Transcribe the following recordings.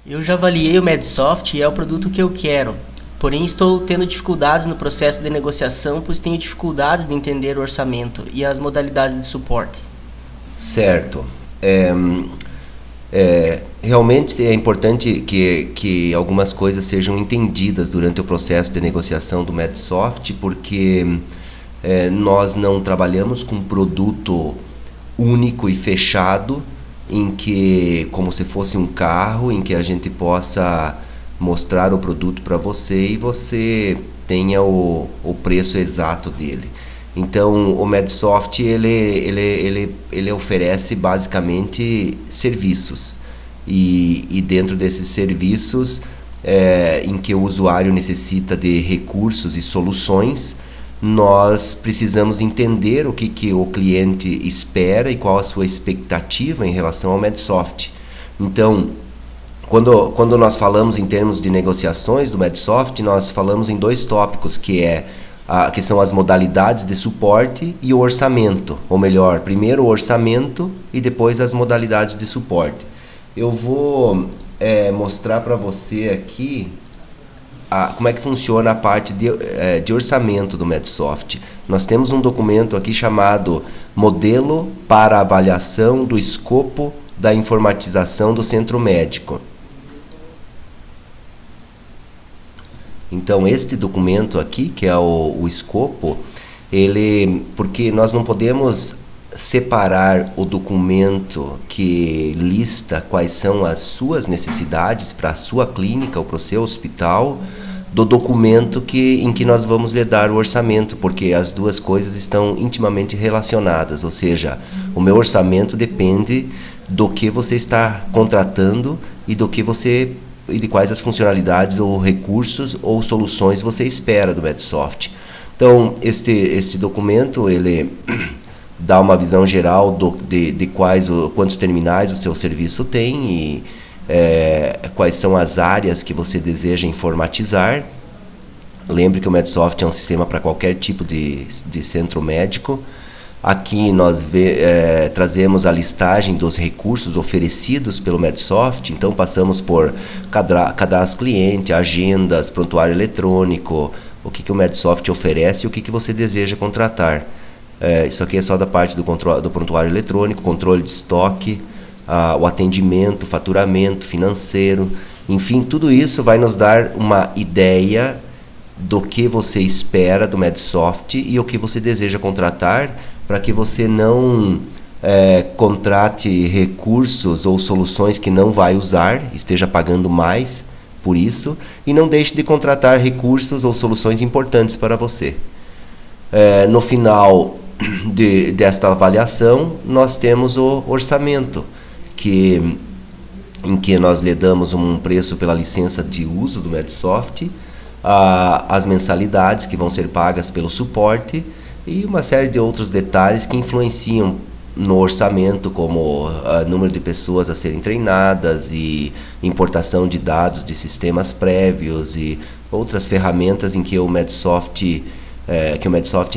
Eu já avaliei o Medsoft e é o produto que eu quero. Porém, estou tendo dificuldades no processo de negociação, pois tenho dificuldades de entender o orçamento e as modalidades de suporte. Certo. Realmente é importante que algumas coisas sejam entendidas durante o processo de negociação do Medsoft, porque nós não trabalhamos com um produto único e fechado, em que, como se fosse um carro, em que a gente possa mostrar o produto para você e você tenha o preço exato dele. Então, o Medsoft ele oferece basicamente serviços, e dentro desses serviços, em que o usuário necessita de recursos e soluções, nós precisamos entender o que o cliente espera e qual a sua expectativa em relação ao Medsoft. Então, quando nós falamos em termos de negociações do Medsoft, nós falamos em dois tópicos, que são as modalidades de suporte e o orçamento. Ou melhor, primeiro o orçamento e depois as modalidades de suporte. Eu vou mostrar para você aqui como é que funciona a parte de orçamento do Medsoft. Nós temos um documento aqui chamado Modelo para Avaliação do Escopo da Informatização do Centro Médico. Então, este documento aqui, que é o escopo, porque nós não podemos separar o documento que lista quais são as suas necessidades para a sua clínica ou para o seu hospital do documento em que nós vamos lhe dar o orçamento, porque as duas coisas estão intimamente relacionadas, ou seja, o meu orçamento depende do que você está contratando e de quais as funcionalidades ou recursos ou soluções você espera do Medsoft. Então, este documento, ele dá uma visão geral de quantos terminais o seu serviço tem e quais são as áreas que você deseja informatizar. Lembre que o Medsoft é um sistema para qualquer tipo de centro médico. Aqui nós trazemos a listagem dos recursos oferecidos pelo Medsoft. Então passamos por cadastro cliente, agendas, prontuário eletrônico, o que o Medsoft oferece e o que você deseja contratar. Isso aqui é só da parte do prontuário eletrônico, controle de estoque, o atendimento, faturamento financeiro, enfim, tudo isso vai nos dar uma ideia do que você espera do Medsoft e o que você deseja contratar, para que você não contrate recursos ou soluções que não vai usar, esteja pagando mais por isso, e não deixe de contratar recursos ou soluções importantes para você. No final desta avaliação, nós temos o orçamento, em que nós lhe damos um preço pela licença de uso do Medsoft, as mensalidades que vão ser pagas pelo suporte e uma série de outros detalhes que influenciam no orçamento, como número de pessoas a serem treinadas e importação de dados de sistemas prévios e outras ferramentas em que o Medsoft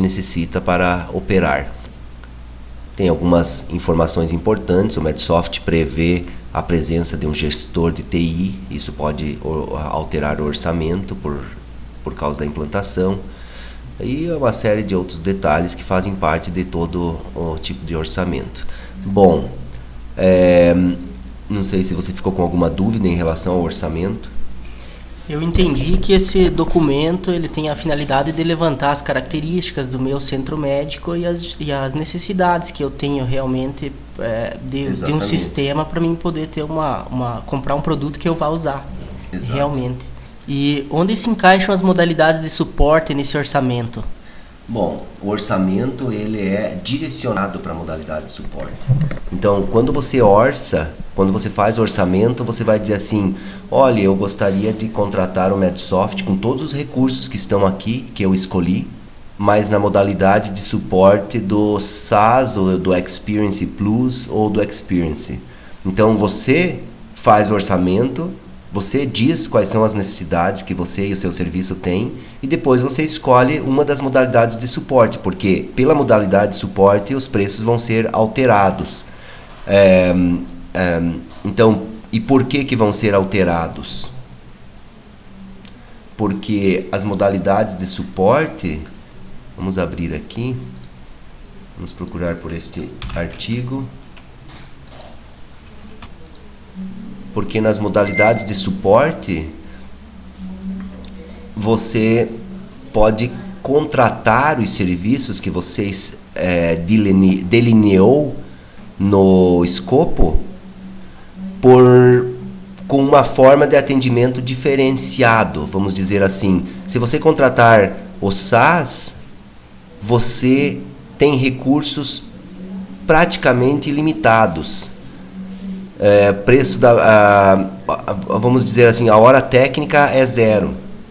necessita para operar. Tem algumas informações importantes. O Medsoft prevê a presença de um gestor de TI, isso pode alterar o orçamento por causa da implantação, e uma série de outros detalhes que fazem parte de todo o tipo de orçamento. Bom, não sei se você ficou com alguma dúvida em relação ao orçamento. Eu entendi que esse documento ele tem a finalidade de levantar as características do meu centro médico e as necessidades que eu tenho realmente de um sistema para mim poder ter comprar um produto que eu vá usar. Exato. Realmente. E onde se encaixam as modalidades de suporte nesse orçamento? Bom, o orçamento ele é direcionado para a modalidade de suporte. Então, quando você faz o orçamento, você vai dizer assim: olha, eu gostaria de contratar o Medsoft com todos os recursos que estão aqui, que eu escolhi, mas na modalidade de suporte do SaaS, ou do Experience Plus, ou do Experience. Então, você faz o orçamento, você diz quais são as necessidades que você e o seu serviço têm, e depois você escolhe uma das modalidades de suporte, porque pela modalidade de suporte os preços vão ser alterados. Então, E por que vão ser alterados? Porque as modalidades de suporte, vamos abrir aqui, vamos procurar por este artigo. Porque nas modalidades de suporte, você pode contratar os serviços que vocês delineou no escopo com uma forma de atendimento diferenciado, vamos dizer assim. Se você contratar o SaaS, você tem recursos praticamente ilimitados. Preço vamos dizer assim, a hora técnica é 0.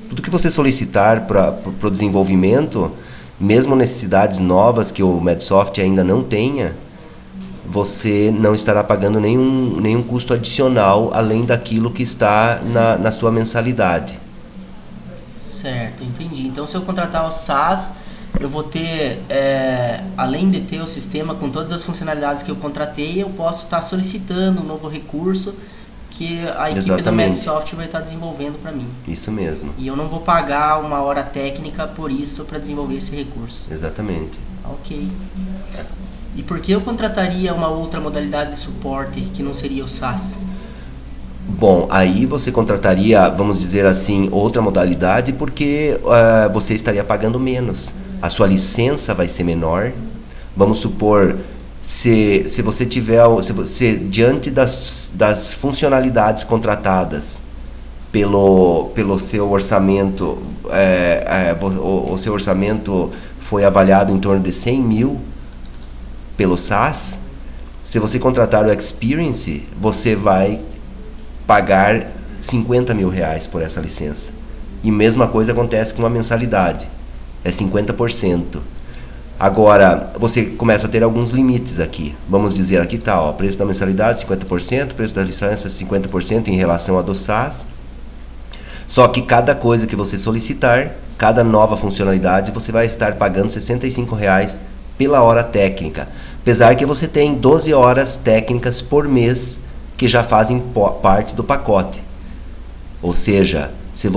Tudo que você solicitar para o desenvolvimento, mesmo necessidades novas que o Medsoft ainda não tenha, você não estará pagando nenhum custo adicional além daquilo que está na sua mensalidade. Certo, entendi. Então, se eu contratar o SaaS, eu vou ter, além de ter o sistema com todas as funcionalidades que eu contratei, eu posso estar solicitando um novo recurso que a equipe do Medsoft vai estar desenvolvendo para mim. Isso mesmo. E eu não vou pagar uma hora técnica por isso para desenvolver esse recurso. Exatamente. Ok. E por que eu contrataria uma outra modalidade de suporte que não seria o SaaS? Bom, aí você contrataria, vamos dizer assim, outra modalidade porque você estaria pagando menos. A sua licença vai ser menor. Vamos supor, se você tiver, diante das funcionalidades contratadas pelo seu orçamento, o seu orçamento foi avaliado em torno de 100 mil pelo SaaS, se você contratar o Experience, você vai pagar 50 mil reais por essa licença. E mesma coisa acontece com a mensalidade, é 50%. Agora, você começa a ter alguns limites aqui. Vamos dizer, aqui está, ó, preço da mensalidade 50%, preço da licença 50% em relação a do SaaS. Só que cada coisa que você solicitar, cada nova funcionalidade, você vai estar pagando R$ 65 reais pela hora técnica. Apesar que você tem 12 horas técnicas por mês que já fazem parte do pacote. Ou seja, se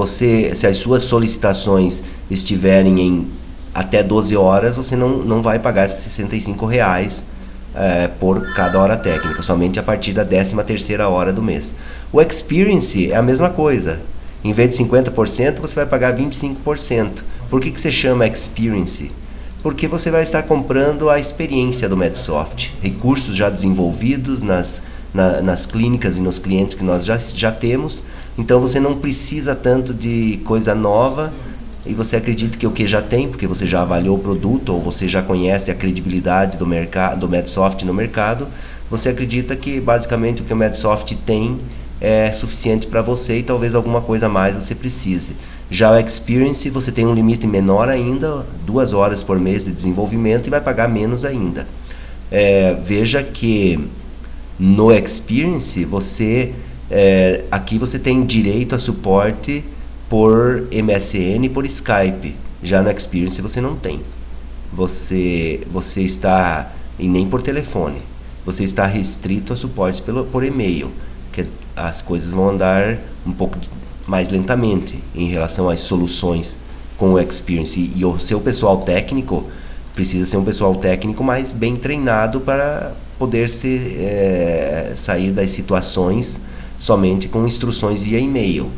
as suas solicitações estiverem em até 12 horas, você não vai pagar esses R$ 65 reais por cada hora técnica, somente a partir da 13ª hora do mês. O Experience é a mesma coisa. Em vez de 50%, você vai pagar 25%. Por que se chama Experience? Porque você vai estar comprando a experiência do Medsoft, recursos já desenvolvidos nas clínicas e nos clientes que nós já temos. Então você não precisa tanto de coisa nova e você acredita que o que já tem, porque você já avaliou o produto ou você já conhece a credibilidade do Medsoft no mercado, você acredita que basicamente o que o Medsoft tem é suficiente para você e talvez alguma coisa a mais você precise. Já o Experience, você tem um limite menor ainda, 2 horas por mês de desenvolvimento e vai pagar menos ainda. Veja que no Experience, aqui você tem direito a suporte por MSN e por Skype. Já no Experience você não tem. Você está, e nem por telefone, você está restrito a suporte por e-mail, que as coisas vão andar um pouco mais lentamente em relação às soluções com o Experience. E o seu pessoal técnico precisa ser um pessoal técnico mais bem treinado para poder sair das situações somente com instruções via e-mail,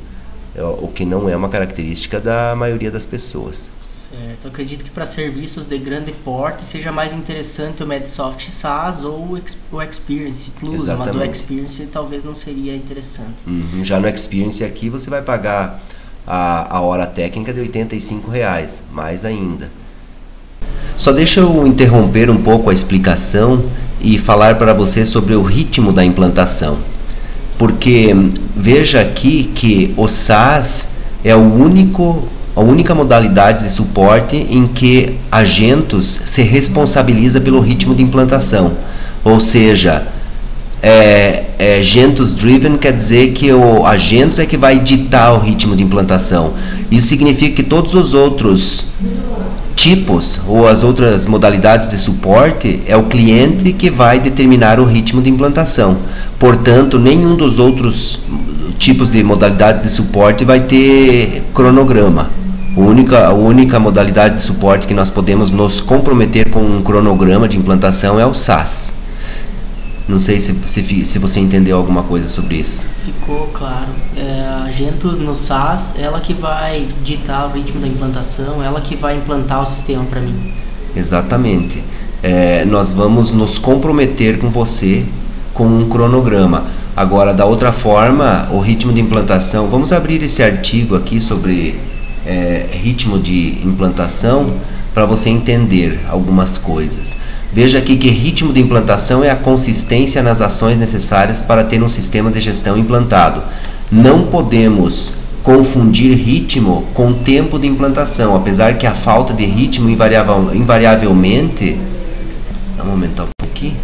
o que não é uma característica da maioria das pessoas. Certo, eu acredito que para serviços de grande porte seja mais interessante o Medsoft SaaS ou o Experience Plus. Exatamente. Mas o Experience talvez não seria interessante. Já no Experience aqui você vai pagar a hora técnica de R$ 85 reais, mais ainda. Só deixa eu interromper um pouco a explicação e falar para você sobre o ritmo da implantação. Porque veja aqui que o SaaS é a única modalidade de suporte em que a Gentus se responsabiliza pelo ritmo de implantação. Ou seja, Gentus Driven quer dizer que a Gentus é que vai ditar o ritmo de implantação. Isso significa que todos os outros tipos ou as outras modalidades de suporte, é o cliente que vai determinar o ritmo de implantação. Portanto, nenhum dos outros tipos de modalidade de suporte vai ter cronograma. A única modalidade de suporte que nós podemos nos comprometer com um cronograma de implantação é o SaaS. Não sei se você entendeu alguma coisa sobre isso. Ficou claro. A Gentus no SaaS, ela que vai ditar o ritmo da implantação, ela que vai implantar o sistema para mim. Exatamente. Nós vamos nos comprometer com você com um cronograma. Agora, da outra forma, o ritmo de implantação, vamos abrir esse artigo aqui sobre ritmo de implantação para você entender algumas coisas. Veja aqui que ritmo de implantação é a consistência nas ações necessárias para ter um sistema de gestão implantado. Não podemos confundir ritmo com tempo de implantação, apesar que a falta de ritmo invariavelmente, vamos aumentar um pouquinho,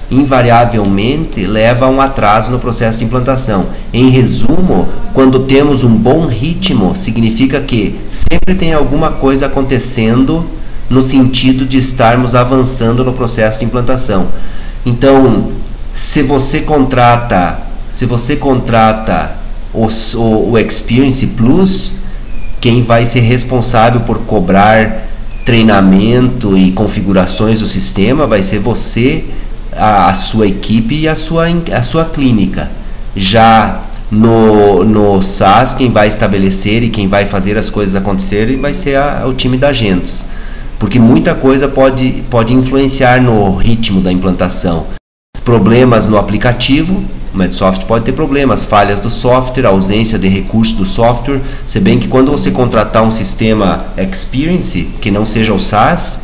invariavelmente leva a um atraso no processo de implantação. Em resumo, quando temos um bom ritmo, significa que sempre tem alguma coisa acontecendo no sentido de estarmos avançando no processo de implantação. Então, se você contrata o Experience Plus, quem vai ser responsável por cobrar treinamento e configurações do sistema vai ser você, a sua equipe e a sua clínica. Já no SaaS, quem vai estabelecer e quem vai fazer as coisas acontecerem vai ser o time da Gentus. Porque muita coisa pode influenciar no ritmo da implantação. Problemas no aplicativo, o Medsoft pode ter problemas, falhas do software, ausência de recursos do software. Se bem que quando você contratar um sistema Experience, que não seja o SaaS,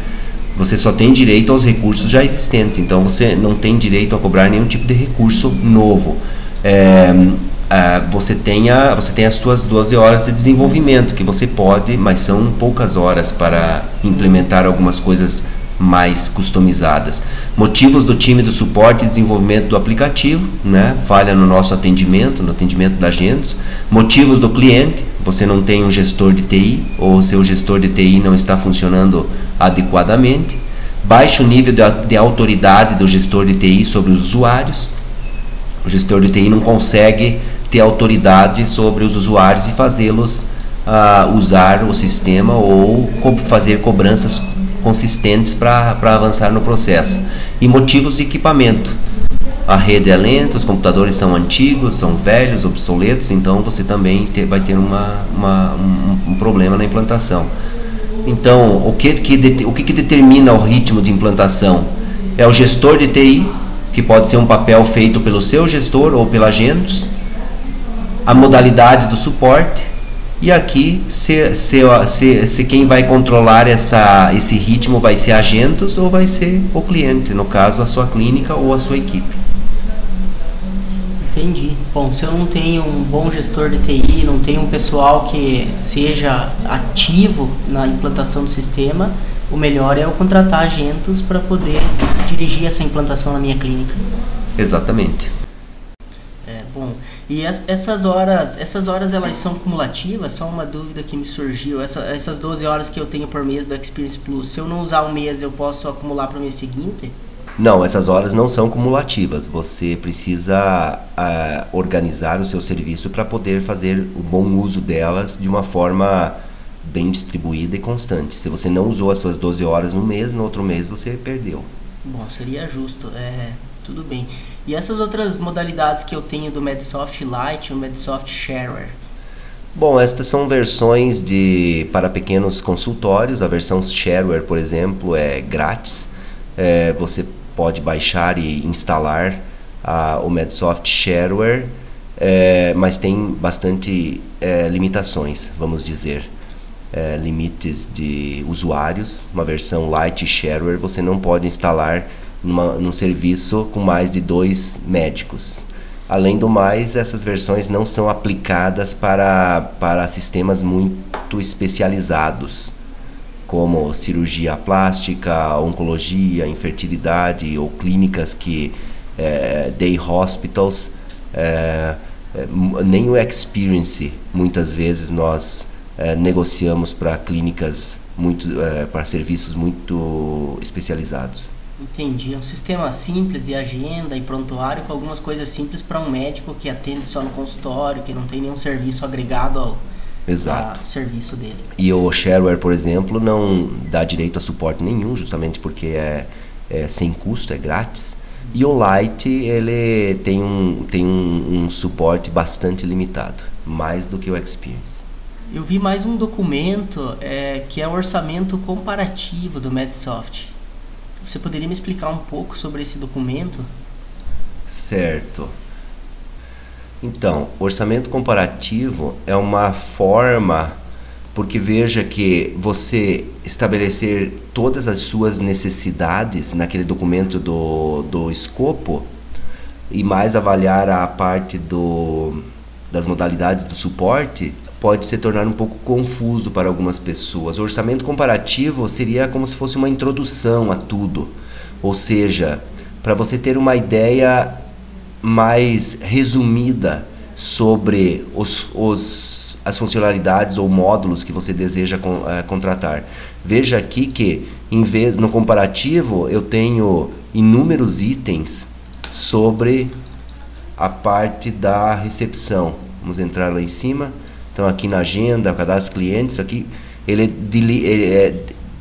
você só tem direito aos recursos já existentes. Então você não tem direito a cobrar nenhum tipo de recurso novo. Você tem as suas 12 horas de desenvolvimento que você pode, mas são poucas horas para implementar algumas coisas mais customizadas. Motivos do time do suporte e desenvolvimento do aplicativo, né? Falha no nosso atendimento, no atendimento da Gentus. Motivos do cliente, você não tem um gestor de TI ou o seu gestor de TI não está funcionando adequadamente. Baixo nível de autoridade do gestor de TI sobre os usuários. O gestor de TI não consegue ter autoridade sobre os usuários e fazê-los usar o sistema ou fazer cobranças consistentes para avançar no processo. E motivos de equipamento. A rede é lenta, os computadores são antigos, são velhos, obsoletos, então você também vai ter um problema na implantação. Então, o que determina o ritmo de implantação? É o gestor de TI, que pode ser um papel feito pelo seu gestor ou pela Gentus, a modalidade do suporte, e aqui se quem vai controlar esse ritmo vai ser a Gentus ou vai ser o cliente, no caso a sua clínica ou a sua equipe. Entendi. Bom, se eu não tenho um bom gestor de TI, não tenho um pessoal que seja ativo na implantação do sistema, o melhor é eu contratar a Gentus para poder dirigir essa implantação na minha clínica. Exatamente. Bom, e essas horas elas são cumulativas? Só uma dúvida que me surgiu. Essas 12 horas que eu tenho por mês do Experience Plus, se eu não usar um mês, eu posso acumular para o mês seguinte? Não, essas horas não são cumulativas. Você precisa organizar o seu serviço para poder fazer o bom uso delas de uma forma bem distribuída e constante. Se você não usou as suas 12 horas no mês, no outro mês você perdeu. Bom, seria justo. Tudo bem. E essas outras modalidades que eu tenho do Medsoft Lite e o Medsoft Shareware? Bom, estas são versões para pequenos consultórios. A versão Shareware, por exemplo, é grátis. Você pode baixar e instalar o Medsoft Shareware, mas tem bastante limitações, vamos dizer. Limites de usuários. Uma versão Lite Shareware você não pode instalar num serviço com mais de 2 médicos. Além do mais, essas versões não são aplicadas para sistemas muito especializados, como cirurgia plástica, oncologia, infertilidade ou clínicas day hospitals. Nem o Experience, muitas vezes nós negociamos para clínicas para serviços muito especializados. Entendi. É um sistema simples de agenda e prontuário com algumas coisas simples para um médico que atende só no consultório, que não tem nenhum serviço agregado ao serviço dele. E o shareware, por exemplo, não dá direito a suporte nenhum, justamente porque é sem custo, é grátis. E o Lite, ele tem um suporte bastante limitado, mais do que o Experience. Eu vi mais um documento que é o orçamento comparativo do Medsoft. Você poderia me explicar um pouco sobre esse documento? Certo. Então, orçamento comparativo é uma forma, porque veja que você estabelecer todas as suas necessidades naquele documento do escopo e mais avaliar a parte das modalidades do suporte, pode se tornar um pouco confuso para algumas pessoas. O orçamento comparativo seria como se fosse uma introdução a tudo, ou seja, para você ter uma ideia mais resumida sobre as funcionalidades ou módulos que você deseja contratar. Veja aqui que no comparativo eu tenho inúmeros itens sobre a parte da recepção. Vamos entrar lá em cima. Então aqui na agenda, cadastro clientes, aqui ele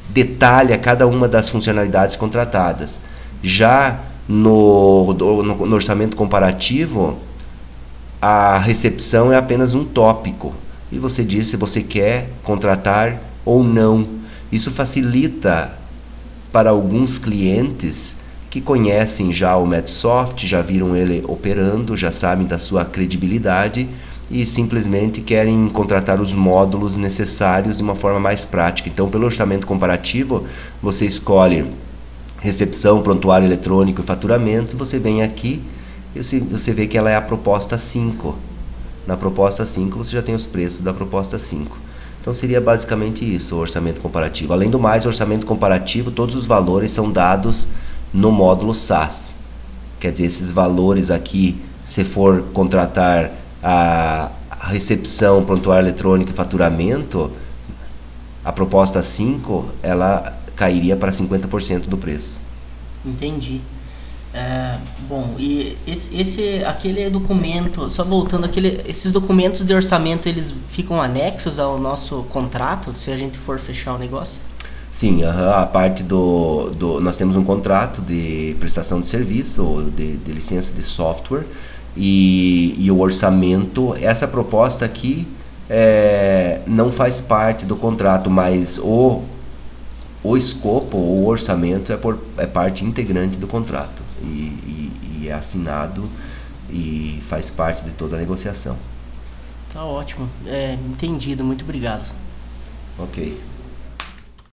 detalha cada uma das funcionalidades contratadas. Já no orçamento comparativo, a recepção é apenas um tópico. E você diz se você quer contratar ou não. Isso facilita para alguns clientes que conhecem já o Medsoft, já viram ele operando, já sabem da sua credibilidade e simplesmente querem contratar os módulos necessários de uma forma mais prática. Então, pelo orçamento comparativo, você escolhe recepção, prontuário eletrônico e faturamento, você vem aqui e você vê que ela é a proposta 5. Na proposta 5 você já tem os preços da proposta 5. Então seria basicamente isso, o orçamento comparativo. Além do mais, o orçamento comparativo, todos os valores são dados no módulo SaaS. Quer dizer, esses valores aqui, se for contratar a recepção, prontuário eletrônico e faturamento, a proposta 5, ela cairia para 50% do preço. Entendi. Bom, e aquele documento, só voltando, esses documentos de orçamento, eles ficam anexos ao nosso contrato, se a gente for fechar o negócio? Sim, a parte nós temos um contrato de prestação de serviço, ou de licença de software, e o orçamento, essa proposta aqui não faz parte do contrato, mas o escopo, o orçamento é parte integrante do contrato e é assinado e faz parte de toda a negociação. Tá ótimo, entendido, muito obrigado. Ok.